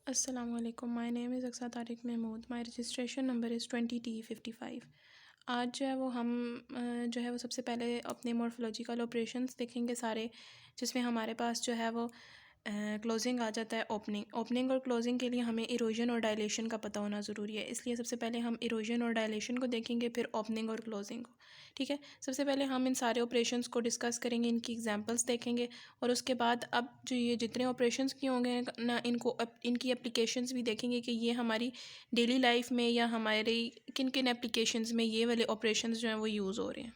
Assalamu alaikum. My name is Aqsa Tariq Mahmood. My registration number is 20T55. आज जो है वो हम जो है वो सबसे पहले अपने मॉर्फोलॉजिकल ऑपरेशंस देखेंगे सारे, जिसमें हमारे पास जो है वो क्लोजिंग आ जाता है ओपनिंग और क्लोजिंग के लिए हमें इरोजन और डायलेशन का पता होना ज़रूरी है। इसलिए सबसे पहले हम इरोजन और डायलेशन को देखेंगे, फिर ओपनिंग और क्लोजिंग को। ठीक है, सबसे पहले हम इन सारे ऑपरेशंस को डिस्कस करेंगे, इनकी एग्जांपल्स देखेंगे और उसके बाद अब जो ये जितने ऑपरेशंस किए होंगे ना इनकी एप्लीकेशंस भी देखेंगे कि ये हमारी डेली लाइफ में या हमारे किन किन एप्लीकेशंस में ये वाले ऑपरेशंस जो हैं वो यूज़ हो रहे हैं।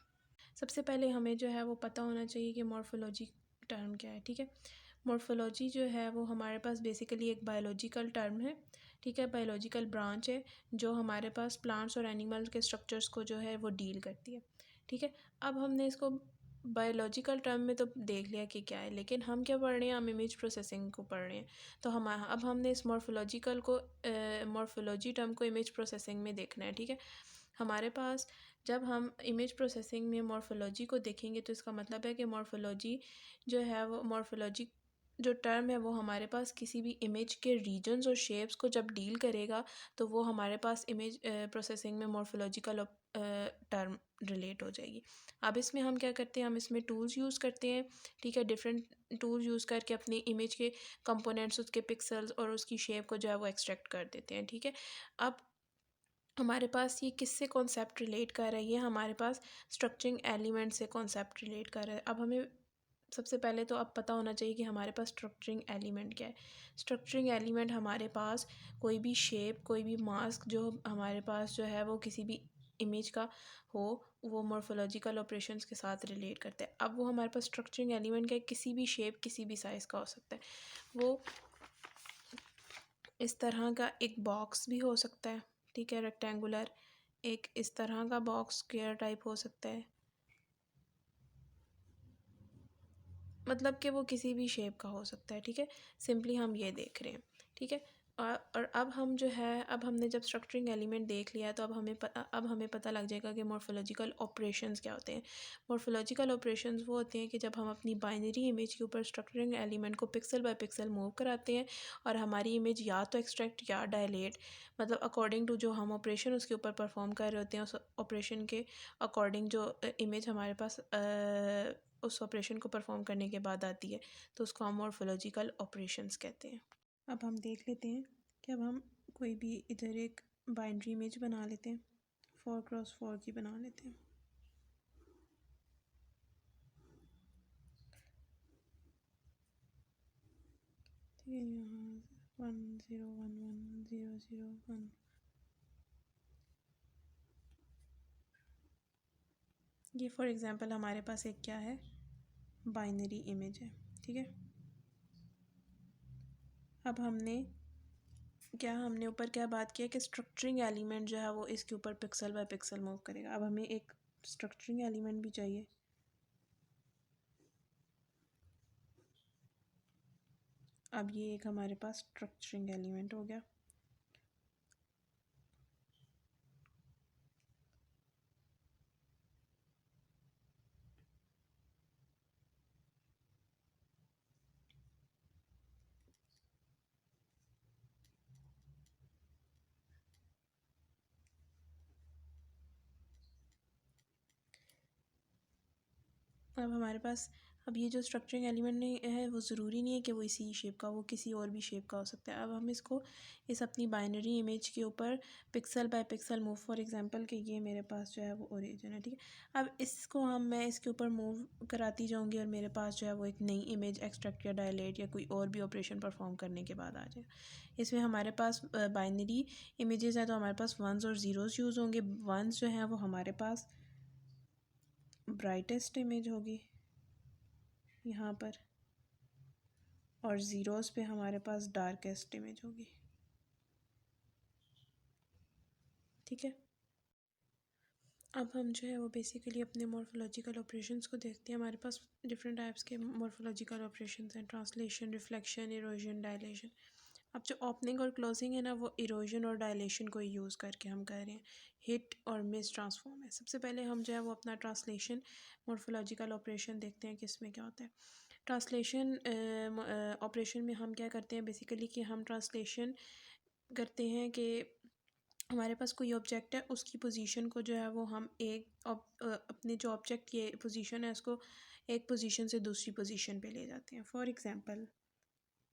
सबसे पहले हमें जो है वो पता होना चाहिए कि मॉर्फोलॉजी टर्म क्या है। ठीक है, मॉर्फोलॉजी जो है वो हमारे पास बेसिकली एक बायोलॉजिकल टर्म है। ठीक है, बायोलॉजिकल ब्रांच है जो हमारे पास प्लांट्स और एनिमल्स के स्ट्रक्चर्स को जो है वो डील करती है। ठीक है, अब हमने इसको बायोलॉजिकल टर्म में तो देख लिया कि क्या है, लेकिन हम क्या पढ़ रहे हैं, हम इमेज प्रोसेसिंग को पढ़ रहे हैं। तो हम अब हमने इस मॉर्फोलॉजिकल को मॉर्फोलॉजी टर्म को इमेज प्रोसेसिंग में देखना है। ठीक है, हमारे पास जब हम इमेज प्रोसेसिंग में मॉर्फोलॉजी को देखेंगे तो इसका मतलब है कि मॉर्फोलॉजी जो है वो मॉर्फोलॉजी जो टर्म है वो हमारे पास किसी भी इमेज के रीजन्स और शेप्स को जब डील करेगा तो वो हमारे पास इमेज प्रोसेसिंग में मॉर्फोलॉजिकल टर्म रिलेट हो जाएगी। अब इसमें हम क्या करते हैं, हम इसमें टूल्स यूज़ करते हैं। ठीक है, डिफरेंट टूल यूज़ करके अपनी इमेज के कंपोनेंट्स, उसके पिक्सल्स और उसकी शेप को जो है वो एक्सट्रैक्ट कर देते हैं। ठीक है, अब हमारे पास ये किससे कॉन्सेप्ट रिलेट कर रहा है, ये हमारे पास स्ट्रक्चरिंग एलिमेंट से कॉन्सेप्ट रिलेट कर रहा है। अब हमें सबसे पहले तो अब पता होना चाहिए कि हमारे पास स्ट्रक्चरिंग एलिमेंट क्या है। स्ट्रक्चरिंग एलिमेंट हमारे पास कोई भी शेप, कोई भी मास्क जो हमारे पास जो है वो किसी भी इमेज का हो, वो मॉर्फोलॉजिकल ऑपरेशंस के साथ रिलेट करते हैं। अब वो हमारे पास स्ट्रक्चरिंग एलिमेंट का किसी भी शेप, किसी भी साइज़ का हो सकता है। वो इस तरह का एक बॉक्स भी हो सकता है। ठीक है, रेक्टेंगुलर। एक इस तरह का बॉक्स स्क्वायर टाइप हो सकता है, मतलब कि वो किसी भी शेप का हो सकता है। ठीक है, सिंपली हम ये देख रहे हैं। ठीक है, और अब हम जो है, अब हमने जब स्ट्रक्चरिंग एलिमेंट देख लिया है तो अब हमें पता लग जाएगा कि मॉर्फोलॉजिकल ऑपरेशंस क्या होते हैं। मॉर्फोलॉजिकल ऑपरेशंस वो होते हैं कि जब हम अपनी बाइनरी इमेज के ऊपर स्ट्रक्चरिंग एलिमेंट को पिक्सल बाय पिक्सल मूव कराते हैं और हमारी इमेज या तो एक्सट्रैक्ट या डायलेट, मतलब अकॉर्डिंग टू जो हम ऑपरेशन उसके ऊपर परफॉर्म कर रहे होते हैं, उस ऑपरेशन के अकॉर्डिंग जो इमेज हमारे पास उस ऑपरेशन को परफॉर्म करने के बाद आती है, तो उसको हम मॉर्फोलॉजिकल ऑपरेशंस कहते हैं। अब हम देख लेते हैं कि अब हम कोई भी इधर एक बाइनरी इमेज बना लेते हैं, 4x4 की बना लेते हैं। ठीक है, यहाँ 10110001, ये फॉर एग्ज़ाम्पल हमारे पास एक क्या है, बाइनरी इमेज है। ठीक है, अब हमने ऊपर क्या बात किया कि स्ट्रक्चरिंग एलिमेंट जो है वो इसके ऊपर पिक्सल बाय पिक्सल मूव करेगा। अब हमें एक स्ट्रक्चरिंग एलिमेंट भी चाहिए। अब ये एक हमारे पास स्ट्रक्चरिंग एलिमेंट हो गया। अब हमारे पास अब ये जो स्ट्रक्चरिंग एलिमेंट नहीं है वो ज़रूरी नहीं है कि वो इसी शेप का, वो किसी और भी शेप का हो सकता है। अब हम इसको इस अपनी बाइनरी इमेज के ऊपर pixel by pixel move, for example कि ये मेरे पास जो है वो ओरिजिन है। ठीक है, अब इसको मैं इसके ऊपर मूव कराती जाऊँगी और मेरे पास जो है वो एक नई इमेज एक्सट्रैक्ट या डायलेट या कोई और भी ऑपरेशन परफॉर्म करने के बाद आ जाएगा। इसमें हमारे पास बाइनरी इमेजेस हैं तो हमारे पास वंस और ज़ीरोज़ यूज़ होंगे। वंस जो हैं वो हमारे पास ब्राइटेस्ट इमेज होगी यहाँ पर, और ज़ीरोज़ पे हमारे पास डार्केस्ट इमेज होगी। ठीक है, अब हम जो है वो बेसिकली अपने मॉर्फोलॉजिकल ऑपरेशंस को देखते हैं। हमारे पास डिफरेंट टाइप्स के मॉर्फोलॉजिकल ऑपरेशंस हैं, ट्रांसलेशन, रिफ्लेक्शन, इरोजन, डायलेशन। अब जो ओपनिंग और क्लोजिंग है ना, वो इरोजन और डायलेशन को यूज़ करके हम कर रहे हैं। हिट और मिस ट्रांसफॉर्म है। सबसे पहले हम जो है वो अपना ट्रांसलेशन मॉर्फोलॉजिकल ऑपरेशन देखते हैं कि इसमें क्या होता है। ट्रांसलेशन ऑपरेशन में हम क्या करते हैं बेसिकली कि हम ट्रांसलेशन करते हैं कि हमारे पास कोई ऑब्जेक्ट है, उसकी पोजीशन को जो है वो हम अपने जो ऑब्जेक्ट की पोजीशन है उसको एक पोजीशन से दूसरी पोजीशन पे ले जाते हैं। फॉर एग्जांपल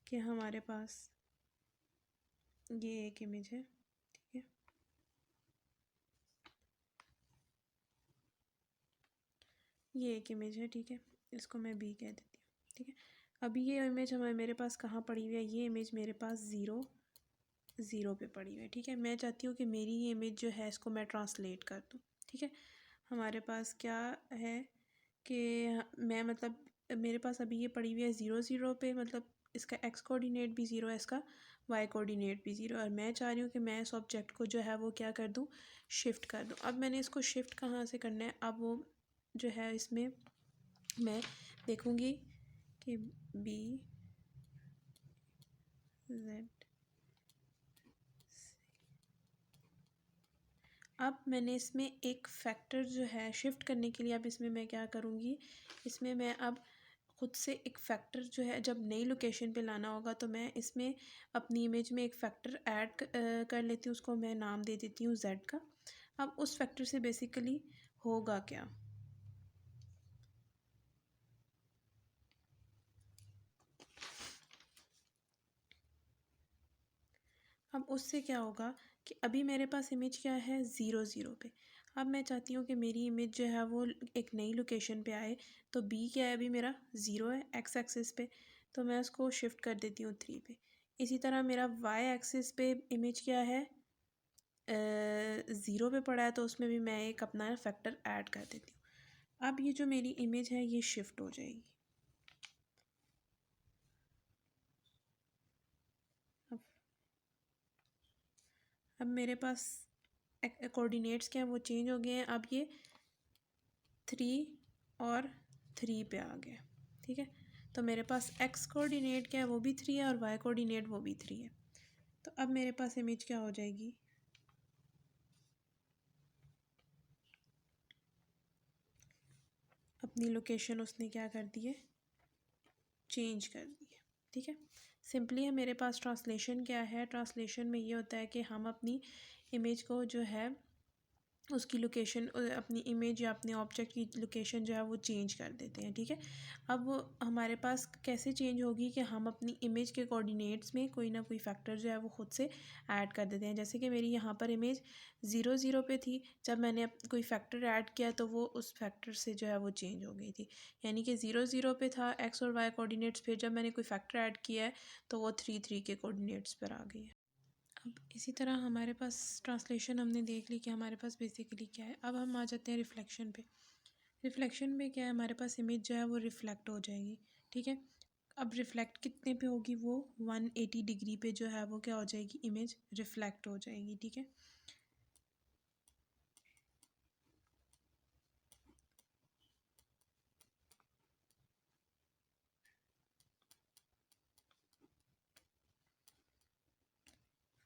कि हमारे पास ये एक इमेज है, ठीक है, ये एक इमेज है, ठीक है, इसको मैं बी कह देती हूँ, ठीक है। अभी ये इमेज मेरे पास कहाँ पड़ी हुई है, ये इमेज मेरे पास ज़ीरो ज़ीरो पे पड़ी हुई है, ठीक है। मैं चाहती हूँ कि मेरी ये इमेज जो है इसको मैं ट्रांसलेट कर दूँ, ठीक है। हमारे पास क्या है कि मैं मतलब मेरे पास अभी ये पड़ी हुई है ज़ीरो ज़ीरो पे, मतलब इसका एक्स कोऑर्डिनेट भी ज़ीरो है, इसका वाई कोऑर्डिनेट भी ज़ीरो है, और मैं चाह रही हूँ कि मैं इस ऑब्जेक्ट को जो है वो क्या कर दूँ, शिफ्ट कर दूँ। अब मैंने इसको शिफ्ट कहाँ से करना है, अब वो जो है इसमें मैं देखूँगी कि बी जेड, अब मैंने इसमें एक फैक्टर जो है शिफ्ट करने के लिए, अब इसमें मैं क्या करूँगी, इसमें मैं अब खुद से एक फैक्टर जो है जब नई लोकेशन पे लाना होगा तो मैं इसमें अपनी इमेज में एक फैक्टर ऐड कर लेती हूँ, उसको मैं नाम दे देती हूँ z का। अब उस फैक्टर से बेसिकली होगा क्या, अब उससे क्या होगा कि अभी मेरे पास इमेज क्या है ज़ीरो ज़ीरो पे। अब मैं चाहती हूँ कि मेरी इमेज जो है वो एक नई लोकेशन पे आए, तो बी क्या है, अभी मेरा ज़ीरो है एक्स एक्सिस पे, तो मैं उसको शिफ्ट कर देती हूँ थ्री पे। इसी तरह मेरा वाई एक्सिस पे इमेज क्या है, ज़ीरो पे पड़ा है, तो उसमें भी मैं एक अपना फैक्टर ऐड कर देती हूँ। अब ये जो मेरी इमेज है ये शिफ्ट हो जाएगी। अब मेरे पास कोऑर्डिनेट्स क्या हैं वो चेंज हो गए हैं, अब ये थ्री और थ्री पे आ गया, ठीक है। तो मेरे पास एक्स कोऑर्डिनेट क्या है वो भी थ्री है और वाई कोऑर्डिनेट वो भी थ्री है। तो अब मेरे पास इमेज क्या हो जाएगी, अपनी लोकेशन उसने क्या कर दी है, चेंज कर दी है, ठीक है। सिंपली है मेरे पास ट्रांसलेशन क्या है, ट्रांसलेशन में ये होता है कि हम अपनी इमेज को जो है उसकी लोकेशन, अपनी इमेज या अपने ऑब्जेक्ट की लोकेशन जो है वो चेंज कर देते हैं, ठीक है। अब वो हमारे पास कैसे चेंज होगी कि हम अपनी इमेज के कोऑर्डिनेट्स में कोई ना कोई फैक्टर जो है वो ख़ुद से ऐड कर देते हैं। जैसे कि मेरी यहाँ पर इमेज ज़ीरो ज़ीरो पे थी, जब मैंने कोई फैक्टर ऐड किया तो वो उस फैक्टर से जो है वो चेंज हो गई थी, यानी कि ज़ीरो ज़ीरो पे था एक्स और वाई कोऑर्डिनेट्स, फिर जब मैंने कोई फैक्टर ऐड किया है तो वो थ्री थ्री के कोऑर्डिनेट्स पर आ गई है। अब इसी तरह हमारे पास ट्रांसलेशन हमने देख ली कि हमारे पास बेसिकली क्या है। अब हम आ जाते हैं रिफ़्लेक्शन पे। रिफ़्लेक्शन में क्या है, हमारे पास इमेज जो है वो रिफ़्लेक्ट हो जाएगी, ठीक है। अब रिफ़्लेक्ट कितने पे होगी, वो 180 डिग्री पे जो है वो क्या हो जाएगी, इमेज रिफ़्लेक्ट हो जाएगी, ठीक है।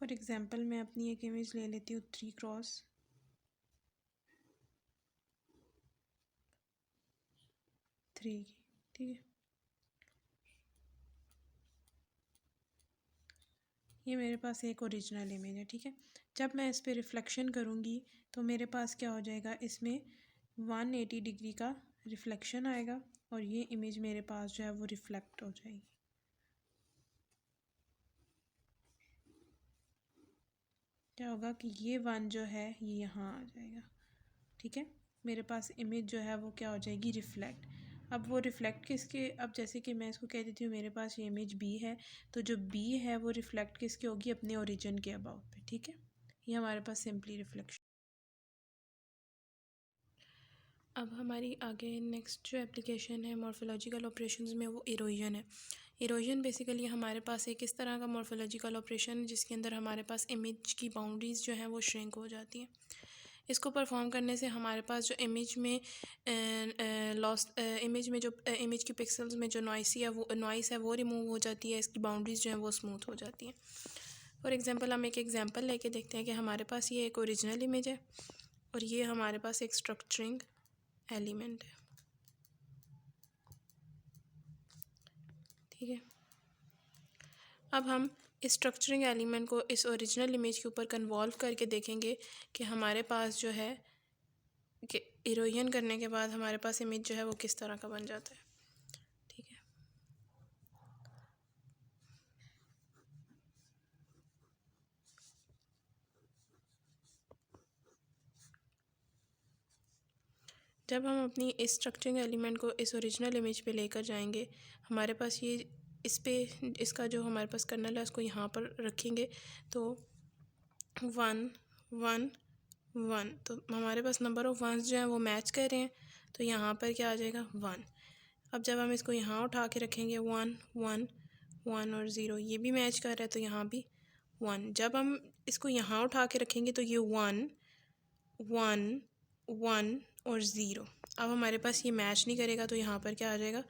फॉर एग्ज़ाम्पल मैं अपनी एक इमेज ले लेती हूँ 3x3, की, ठीक है। ये मेरे पास एक ओरिजिनल इमेज है, ठीक है। जब मैं इस पर रिफ़्लेक्शन करूँगी तो मेरे पास क्या हो जाएगा, इसमें 180 डिग्री का रिफ़्लेक्शन आएगा और ये इमेज मेरे पास जो है वो रिफ़्लेक्ट हो जाएगी। क्या होगा कि ये वन जो है ये यहाँ आ जाएगा, ठीक है। मेरे पास इमेज जो है वो क्या हो जाएगी, रिफ़्लेक्ट। अब वो रिफ़्लेक्ट किसके, अब जैसे कि मैं इसको कह देती हूँ मेरे पास ये इमेज बी है, तो जो बी है वो रिफ़्लेक्ट किसके होगी, अपने ओरिजिन के अबाउट पे, ठीक है। ये हमारे पास सिंपली रिफ़्लेक्शन। अब हमारी आगे नेक्स्ट जो एप्लीकेशन है मॉर्फोलॉजिकल ऑपरेशंस में, वो इरोजन है। इरोजन बेसिकली हमारे पास एक इस तरह का मॉर्फोलॉजिकल ऑपरेशन है जिसके अंदर हमारे पास इमेज की बाउंड्रीज़ जो हैं वो श्रिंक हो जाती हैं। इसको परफॉर्म करने से हमारे पास जो इमेज में इमेज में जो इमेज की पिक्सल्स में जो नॉइस है वो रिमूव हो जाती है, इसकी बाउंड्रीज़ जो हैं वो स्मूथ हो जाती हैं। फॉर एग्जांपल हम एक एग्जांपल लेके देखते हैं कि हमारे पास ये एक ओरिजिनल इमेज है और ये हमारे पास एक स्ट्रक्चरिंग एलिमेंट है। ठीक है। अब हम इस स्ट्रक्चरिंग एलिमेंट को इस ओरिजिनल इमेज के ऊपर कन्वॉल्व करके देखेंगे कि हमारे पास जो है कि इरोजन करने के बाद हमारे पास इमेज जो है वो किस तरह का बन जाता है। ठीक है। जब हम अपनी इस स्ट्रक्चरिंग एलिमेंट को इस ओरिजिनल इमेज पे लेकर जाएंगे, हमारे पास ये इस पे इसका जो हमारे पास कर्नल है उसको यहाँ पर रखेंगे तो 1 1 1, तो हमारे पास नंबर ऑफ़ वंस जो है वो मैच कर रहे हैं, तो यहाँ पर क्या आ जाएगा 1। अब जब हम इसको यहाँ उठा के रखेंगे 1 1 1 और 0, ये भी मैच कर रहा है तो यहाँ भी 1। जब हम इसको यहाँ उठा के रखेंगे तो ये 1 1 1 और 0। अब हमारे पास ये मैच नहीं करेगा तो यहाँ पर क्या आ जाएगा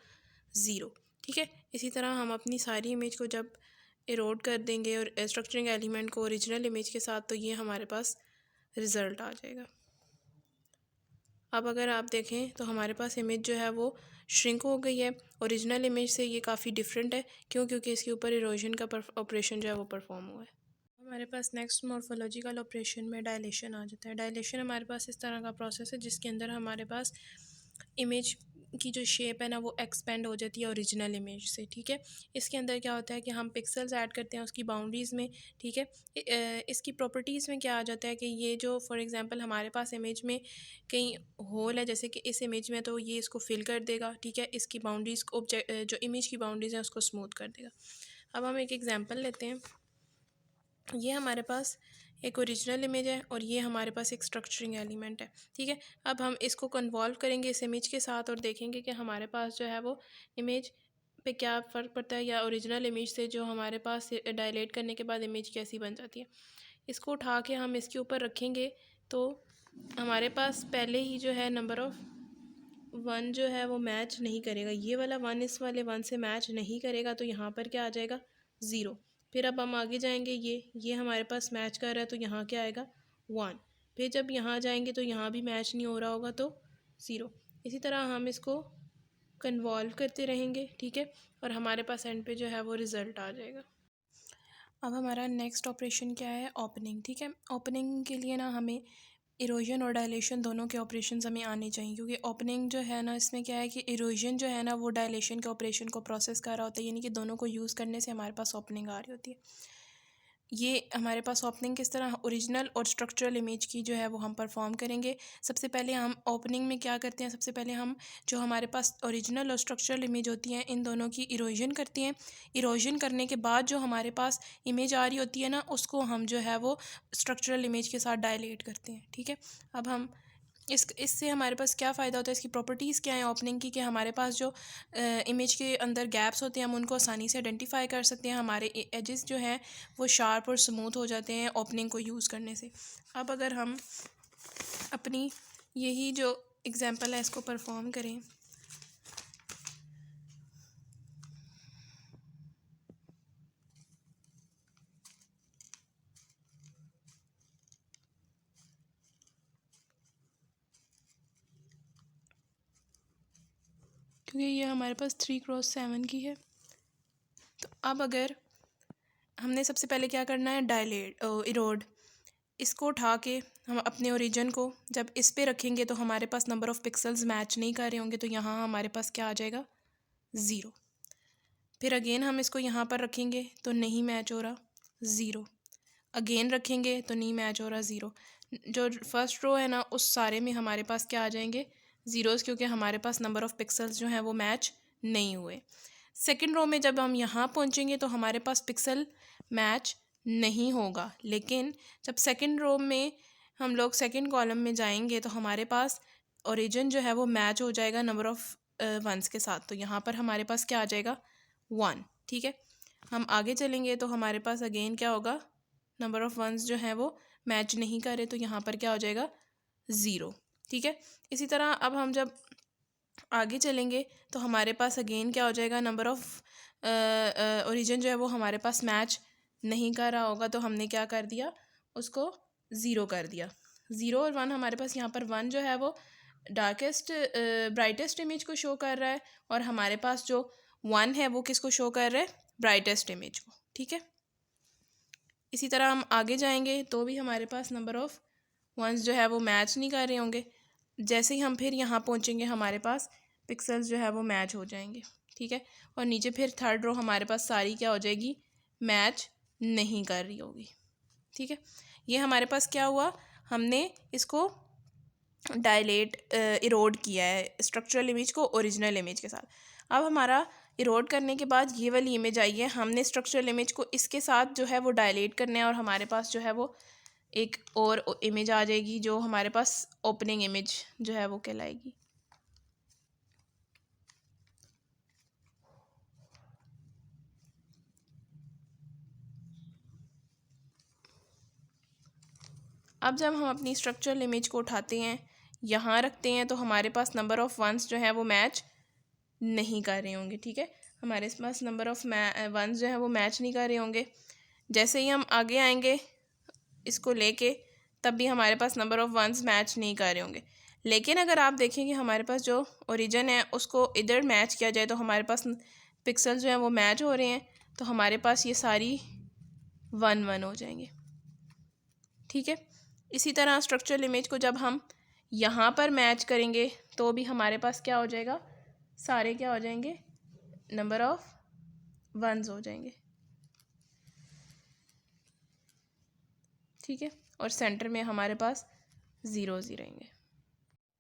0। ठीक है। इसी तरह हम अपनी सारी इमेज को जब इरोड कर देंगे और स्ट्रक्चरिंग एलिमेंट को ओरिजिनल इमेज के साथ, तो ये हमारे पास रिज़ल्ट आ जाएगा। अब अगर आप देखें तो हमारे पास इमेज जो है वो श्रिंक हो गई है। ओरिजिनल इमेज से ये काफ़ी डिफरेंट है, क्योंकि इसके ऊपर इरोजन का ऑपरेशन जो है वो परफॉर्म हुआ है। हमारे पास नेक्स्ट मॉर्फोलॉजिकल ऑपरेशन में डायलेशन आ जाता है। डायलेशन हमारे पास इस तरह का प्रोसेस है जिसके अंदर हमारे पास इमेज की जो शेप है ना वो एक्सपेंड हो जाती है ओरिजिनल इमेज से। ठीक है। इसके अंदर क्या होता है कि हम पिक्सेल्स ऐड करते हैं उसकी बाउंड्रीज़ में। ठीक है। इसकी प्रॉपर्टीज़ में क्या आ जाता है कि ये जो फॉर एग्जांपल हमारे पास इमेज में कहीं होल है, जैसे कि इस इमेज में, तो ये इसको फिल कर देगा। ठीक है। इसकी बाउंड्रीज़ जो इमेज की बाउंड्रीज़ हैं उसको स्मूथ कर देगा। अब हम एक एग्जाम्पल लेते हैं। ये हमारे पास एक ओरिजिनल इमेज है और ये हमारे पास एक स्ट्रक्चरिंग एलिमेंट है। ठीक है। अब हम इसको कन्वॉल्व करेंगे इस इमेज के साथ और देखेंगे कि हमारे पास जो है वो इमेज पे क्या फ़र्क पड़ता है, या ओरिजिनल इमेज से जो हमारे पास डायलेट करने के बाद इमेज कैसी बन जाती है। इसको उठा के हम इसके ऊपर रखेंगे तो हमारे पास पहले ही जो है नंबर ऑफ़ 1 जो है वो मैच नहीं करेगा। ये वाला 1 इस वाले 1 से मैच नहीं करेगा, तो यहाँ पर क्या आ जाएगा 0। फिर अब हम आगे जाएंगे, ये हमारे पास मैच कर रहा है तो यहाँ क्या आएगा 1। फिर जब यहाँ जाएंगे तो यहाँ भी मैच नहीं हो रहा होगा तो 0। इसी तरह हम इसको कन्वॉल्व करते रहेंगे। ठीक है। और हमारे पास एंड पे जो है वो रिज़ल्ट आ जाएगा। अब हमारा नेक्स्ट ऑपरेशन क्या है, ओपनिंग। ठीक है। ओपनिंग के लिए ना हमें इरोजन और डायलेशन दोनों के ऑपरेशंस हमें आने चाहिए, क्योंकि ओपनिंग जो है ना इसमें क्या है कि इरोजन जो है ना वो डायलेशन के ऑपरेशन को प्रोसेस कर रहा होता है, यानी कि दोनों को यूज़ करने से हमारे पास ओपनिंग आ रही होती है। ये हमारे पास ओपनिंग किस तरह ओरिजिनल और स्ट्रक्चरल इमेज की जो है वो हम परफॉर्म करेंगे। सबसे पहले हम ओपनिंग में क्या करते हैं, सबसे पहले हम जो हमारे पास ओरिजिनल और स्ट्रक्चरल इमेज होती हैं इन दोनों की इरोजन करते हैं। इरोजन करने के बाद जो हमारे पास इमेज आ रही होती है ना उसको हम जो है वो स्ट्रक्चरल इमेज के साथ डायलेट करते हैं। ठीक है। अब हम इससे हमारे पास क्या फ़ायदा होता है, इसकी प्रॉपर्टीज़ क्या हैं ओपनिंग की, कि हमारे पास जो इमेज के अंदर गैप्स होते हैं हम उनको आसानी से आइडेंटिफाई कर सकते हैं। हमारे एजेस जो हैं वो शार्प और स्मूथ हो जाते हैं ओपनिंग को यूज़ करने से। अब अगर हम अपनी यही जो एग्ज़ाम्पल है इसको परफॉर्म करें, क्योंकि ये हमारे पास 3x7 की है। तो अब अगर हमने सबसे पहले क्या करना है, डायलेट इरोड, इसको उठा के हम अपने ओरिजिन को जब इस पे रखेंगे तो हमारे पास नंबर ऑफ़ पिक्सल्स मैच नहीं कर रहे होंगे, तो यहाँ हमारे पास क्या आ जाएगा 0। फिर अगेन हम इसको यहाँ पर रखेंगे तो नहीं मैच हो रहा 0। अगेन रखेंगे तो नहीं मैच हो रहा 0। जो फर्स्ट रो है ना उस सारे में हमारे पास क्या आ जाएंगे ज़ीरोज़, क्योंकि हमारे पास नंबर ऑफ़ पिक्सल्स जो हैं वो मैच नहीं हुए। सेकंड रो में जब हम यहाँ पहुँचेंगे तो हमारे पास पिक्सल मैच नहीं होगा, लेकिन जब सेकंड रो में हम लोग सेकंड कॉलम में जाएंगे तो हमारे पास ओरिजिन जो है वो मैच हो जाएगा नंबर ऑफ़ वंस के साथ, तो यहाँ पर हमारे पास क्या आ जाएगा 1। ठीक है। हम आगे चलेंगे तो हमारे पास अगेन क्या होगा, नंबर ऑफ़ वंस जो है वो मैच नहीं कर रहे, तो यहाँ पर क्या हो जाएगा 0। ठीक है। इसी तरह अब हम जब आगे चलेंगे तो हमारे पास अगेन क्या हो जाएगा, नंबर ऑफ़ ओरिजिन जो है वो हमारे पास मैच नहीं कर रहा होगा, तो हमने क्या कर दिया, उसको 0 कर दिया। 0 और 1 हमारे पास यहाँ पर 1 जो है वो डार्केस्ट ब्राइटेस्ट इमेज को शो कर रहा है, और हमारे पास जो 1 है वो किसको शो कर रहा है, ब्राइटेस्ट इमेज को, ठीक है। इसी तरह हम आगे जाएंगे तो भी हमारे पास नंबर ऑफ़ वंस जो है वो मैच नहीं कर रहे होंगे। जैसे ही हम फिर यहाँ पहुँचेंगे हमारे पास पिक्सल्स जो है वो मैच हो जाएंगे, ठीक है। और नीचे फिर थर्ड रो हमारे पास सारी क्या हो जाएगी, मैच नहीं कर रही होगी, ठीक है। ये हमारे पास क्या हुआ, हमने इसको डायलेट इरोड किया है स्ट्रक्चरल इमेज को ओरिजिनल इमेज के साथ। अब हमारा इरोड करने के बाद ये वाली इमेज आई है, हमने स्ट्रक्चरल इमेज को इसके साथ जो है वो डायलेट करना है और हमारे पास जो है वो एक और इमेज आ जाएगी जो हमारे पास ओपनिंग इमेज जो है वो कहलाएगी। अब जब हम अपनी स्ट्रक्चरल इमेज को उठाते हैं, यहाँ रखते हैं, तो हमारे पास नंबर ऑफ़ वंस जो है वो मैच नहीं कर रहे होंगे, ठीक है। हमारे पास नंबर ऑफ़ वंस जो है वो मैच नहीं कर रहे होंगे। जैसे ही हम आगे आएंगे इसको लेके, तब भी हमारे पास नंबर ऑफ़ वंस मैच नहीं कर रहे होंगे। लेकिन अगर आप देखें कि हमारे पास जो ओरिजिन है उसको इधर मैच किया जाए तो हमारे पास पिक्सल जो है वो मैच हो रहे हैं, तो हमारे पास ये सारी 1 1 हो जाएंगे, ठीक है। इसी तरह स्ट्रक्चरल इमेज को जब हम यहाँ पर मैच करेंगे तो भी हमारे पास क्या हो जाएगा, सारे क्या हो जाएंगे, नंबर ऑफ़ वंस हो जाएंगे, ठीक है। और सेंटर में हमारे पास ज़ीरोज़ ही रहेंगे।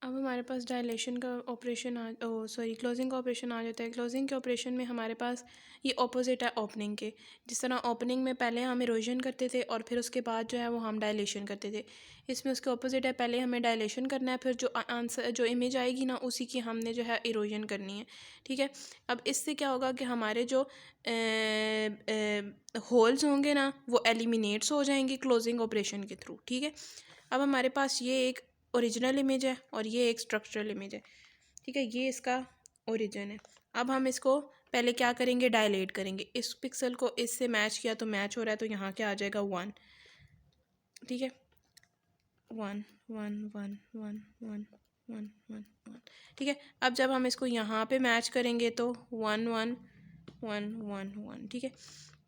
अब हमारे पास डायलेशन का ऑपरेशन क्लोजिंग का ऑपरेशन आ जाता है। क्लोजिंग के ऑपरेशन में हमारे पास ये ऑपोजिट है ओपनिंग के। जिस तरह ओपनिंग में पहले हम इरोजन करते थे और फिर उसके बाद जो है वो हम डायलेशन करते थे, इसमें उसके ऑपोजिट है, पहले हमें डायलेशन करना है, फिर जो आंसर जो इमेज आएगी ना उसी की हमने जो है इरोजन करनी है, ठीक है। अब इससे क्या होगा कि हमारे जो होल्स होंगे ना वो एलिमिनेट्स हो जाएंगे क्लोजिंग ऑपरेशन के थ्रू, ठीक है। अब हमारे पास ये एक ओरिजिनल इमेज है और ये एक स्ट्रक्चरल इमेज है, ठीक है। ये इसका ओरिजिन है। अब हम इसको पहले क्या करेंगे, डायलेट करेंगे। इस पिक्सल को इससे मैच किया तो मैच हो रहा है, तो यहाँ क्या आ जाएगा 1, ठीक है। 1 1 1 1 1 1 1 1, ठीक है। अब जब हम इसको यहाँ पे मैच करेंगे तो 1 1 1 1 1, ठीक है।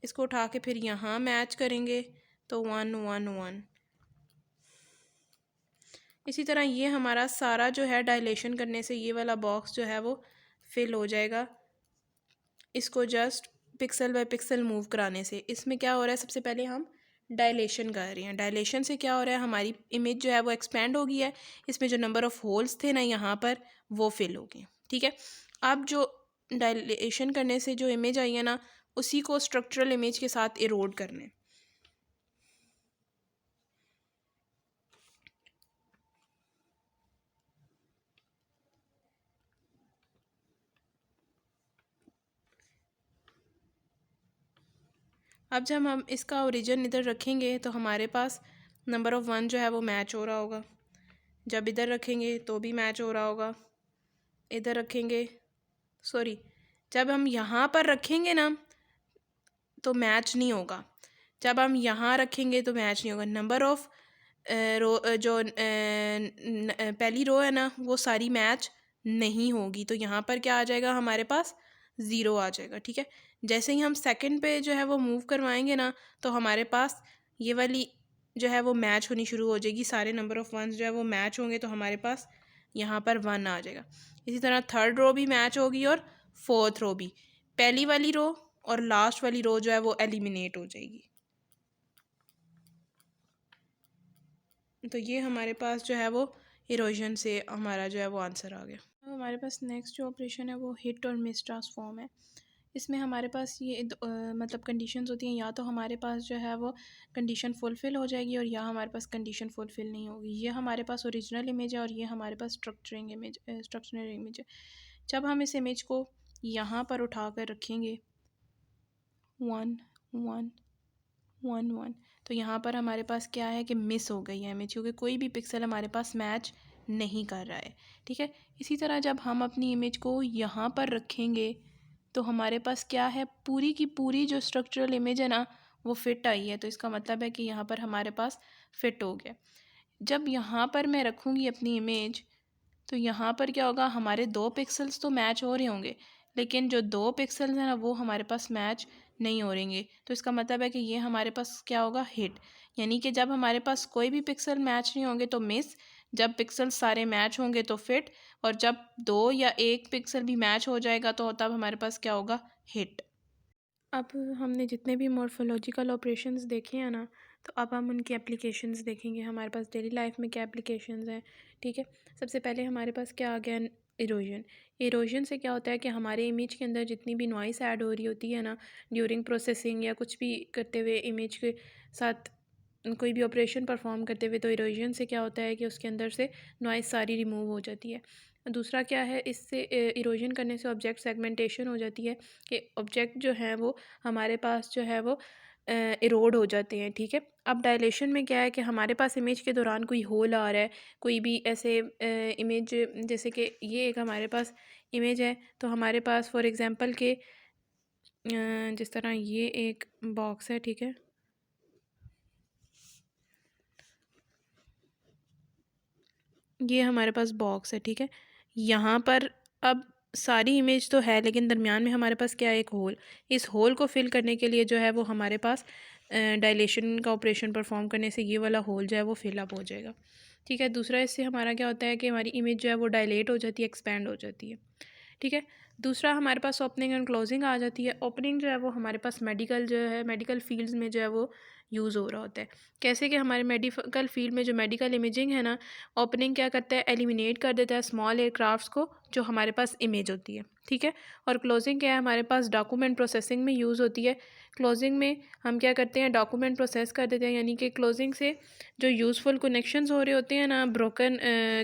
इसको उठा के फिर यहाँ मैच करेंगे तो 1 1 1। इसी तरह ये हमारा सारा जो है डायलेशन करने से ये वाला बॉक्स जो है वो फिल हो जाएगा, इसको just pixel by pixel move कराने से। इसमें क्या हो रहा है, सबसे पहले हम डायलेशन कर रहे हैं। डायलेशन से क्या हो रहा है, हमारी इमेज जो है वो एक्सपेंड हो गई है, इसमें जो नंबर ऑफ़ होल्स थे ना यहाँ पर वो फिल हो गए, ठीक है। अब जो डायलेशन करने से जो इमेज आई है ना उसी को स्ट्रक्चरल इमेज के साथ इरोड करना है। अब जब हम इसका ओरिजिन इधर रखेंगे तो हमारे पास नंबर ऑफ़ 1 जो है वो मैच हो रहा होगा। जब इधर रखेंगे तो भी मैच हो रहा होगा, इधर रखेंगे सॉरी जब हम यहाँ पर रखेंगे ना तो मैच नहीं होगा, जब हम यहाँ रखेंगे तो मैच नहीं होगा। नंबर ऑफ़ जो पहली रो है ना वो सारी मैच नहीं होगी, तो यहाँ पर क्या आ जाएगा, हमारे पास 0 आ जाएगा, ठीक है। जैसे ही हम सेकंड पे जो है वो मूव करवाएंगे ना तो हमारे पास ये वाली जो है वो मैच होनी शुरू हो जाएगी, सारे नंबर ऑफ़ वंस जो है वो मैच होंगे, तो हमारे पास यहाँ पर 1 आ जाएगा। इसी तरह थर्ड रो भी मैच होगी और फोर्थ रो भी। पहली वाली रो और लास्ट वाली रो जो है वो एलिमिनेट हो जाएगी। तो ये हमारे पास जो है वो इरोजन से हमारा जो है वो आंसर आ गया। अब हमारे पास नेक्स्ट जो ऑपरेशन है वो हिट और मिस ट्रांसफॉर्म है। इसमें हमारे पास ये मतलब कंडीशंस होती हैं, या तो हमारे पास जो है वो कंडीशन फुलफ़िल हो जाएगी और या हमारे पास कंडीशन फुलफ़िल नहीं होगी। ये हमारे पास ओरिजिनल इमेज है और ये हमारे पास स्ट्रक्चरल इमेज है। जब हम इस इमेज को यहाँ पर उठा कर रखेंगे 1 1 1 1, तो यहाँ पर हमारे पास क्या है कि मिस हो गई है इमेज, क्योंकि कोई भी पिक्सल हमारे पास मैच नहीं कर रहा है, ठीक है। इसी तरह जब हम अपनी इमेज को यहाँ पर रखेंगे तो हमारे पास क्या है, पूरी की पूरी जो स्ट्रक्चरल इमेज है ना वो फिट आई है, तो इसका मतलब है कि यहाँ पर हमारे पास फिट हो गया। जब यहाँ पर मैं रखूँगी अपनी इमेज तो यहाँ पर क्या होगा, हमारे 2 पिक्सल्स तो मैच हो रहे होंगे लेकिन जो 2 पिक्सल्स हैं ना वो हमारे पास मैच नहीं हो रहेंगे। तो इसका मतलब है कि ये हमारे पास क्या होगा, हिट। यानी कि जब हमारे पास कोई भी पिक्सल मैच नहीं होंगे तो मिस, जब पिक्सल सारे मैच होंगे तो फिट, और जब 2 या 1 पिक्सल भी मैच हो जाएगा तो तब हमारे पास क्या होगा, हिट। अब हमने जितने भी मॉर्फोलॉजिकल ऑपरेशंस देखे हैं ना, तो अब हम उनकी एप्लीकेशंस देखेंगे। हमारे पास डेली लाइफ में क्या एप्लीकेशंस हैं, ठीक है। सबसे पहले हमारे पास क्या आ गया, इरोजन। इरोजन से क्या होता है कि हमारे इमेज के अंदर जितनी भी नॉइस ऐड हो रही होती है ना ड्यूरिंग प्रोसेसिंग या कुछ भी करते हुए इमेज के साथ कोई भी ऑपरेशन परफॉर्म करते हुए, तो इरोजन से क्या होता है कि उसके अंदर से नॉइस सारी रिमूव हो जाती है। दूसरा क्या है, इससे इरोजन करने से ऑब्जेक्ट सेगमेंटेशन हो जाती है कि ऑब्जेक्ट जो है वो हमारे पास जो है वो इरोड हो जाते हैं, ठीक है। अब डायलेशन में क्या है कि हमारे पास इमेज के दौरान कोई होल आ रहा है, कोई भी ऐसे इमेज, जैसे कि ये एक हमारे पास इमेज है, तो हमारे पास फॉर एग्ज़ाम्पल के जिस तरह ये एक बॉक्स है, ठीक है। ये हमारे पास बॉक्स है, ठीक है। यहाँ पर अब सारी इमेज तो है लेकिन दरमियान में हमारे पास क्या है, एक होल। इस होल को फिल करने के लिए जो है वो हमारे पास डायलेशन का ऑपरेशन परफॉर्म करने से ये वाला होल जो है वो फिल अप हो जाएगा, ठीक है। दूसरा, इससे हमारा क्या होता है कि हमारी इमेज जो है वो डायलेट हो जाती है, एक्सपैंड हो जाती है, ठीक है। दूसरा हमारे पास ओपनिंग एंड क्लोजिंग आ जाती है। ओपनिंग जो है वो हमारे पास मेडिकल जो है, मेडिकल फील्ड्स में जो है वो यूज़ हो रहा होता है। कैसे कि हमारे मेडिकल फील्ड में जो मेडिकल इमेजिंग है ना, ओपनिंग क्या करता है, एलिमिनेट कर देता है स्मॉल एयरक्राफ्ट्स को जो हमारे पास इमेज होती है, ठीक है। और क्लोजिंग क्या है, हमारे पास डॉक्यूमेंट प्रोसेसिंग में यूज़ होती है। क्लोजिंग में हम क्या करते हैं, डॉक्यूमेंट प्रोसेस कर देते हैं, यानी कि क्लोजिंग से जो यूज़फुल कनेक्शंस हो रहे होते हैं ना ब्रोकन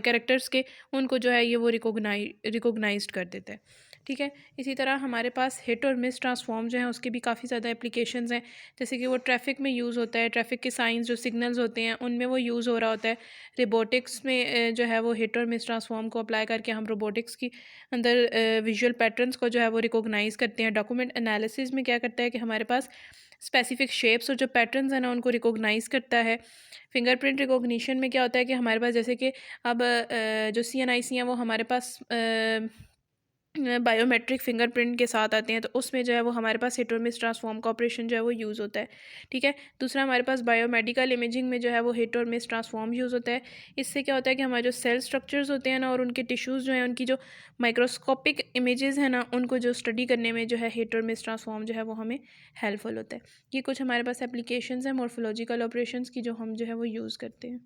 कैरेक्टर्स के, उनको जो है ये वो रिकोगनाइज्ड कर देता है, ठीक है। इसी तरह हमारे पास हिट और मिस ट्रांसफॉर्म जो है उसके भी काफ़ी ज़्यादा एप्लीकेशंस हैं। जैसे कि वो ट्रैफिक में यूज़ होता है, ट्रैफिक के साइंस जो सिग्नल्स होते हैं उनमें वो यूज़ हो रहा होता है। रोबोटिक्स में जो है वो हिट और मिस ट्रांसफॉर्म को अप्लाई करके हम रोबोटिक्स की अंदर विजुअल पैटर्न्स को जो है वो रिकोगनाइज़ करते हैं। डॉक्यूमेंट एनालिसिस में क्या करता है कि हमारे पास स्पेसिफिक शेप्स और जो पैटर्न्स हैं ना उनको रिकोगनाइज़ करता है। फिंगरप्रिंट रिकॉग्निशन में क्या होता है कि हमारे पास जैसे कि अब जो CNIC हैं वो हमारे पास बायोमेट्रिक फिंगरप्रिंट के साथ आते हैं, तो उसमें जो है वो हमारे पास हिट और मिस ट्रांसफॉर्म का ऑपरेशन जो है वो यूज़ होता है, ठीक है। दूसरा, हमारे पास बायोमेडिकल इमेजिंग में जो है वो हिट और मिस ट्रांसफॉर्म यूज़ होता है। इससे क्या होता है कि हमारे जो सेल स्ट्रक्चर्स होते हैं ना और उनके टिश्यूज़ जो हैं उनकी जो माइक्रोस्कोपिक इमेजेस हैं ना उनको जो स्टडी करने में जो है हिट और मिस ट्रांसफॉर्म जो है वो हमें हेल्पफुल होता है। ये कुछ हमारे पास एप्लीकेशंस हैं मॉर्फोलॉजिकल ऑपरेशंस की जो हम जो है वो यूज़ करते हैं।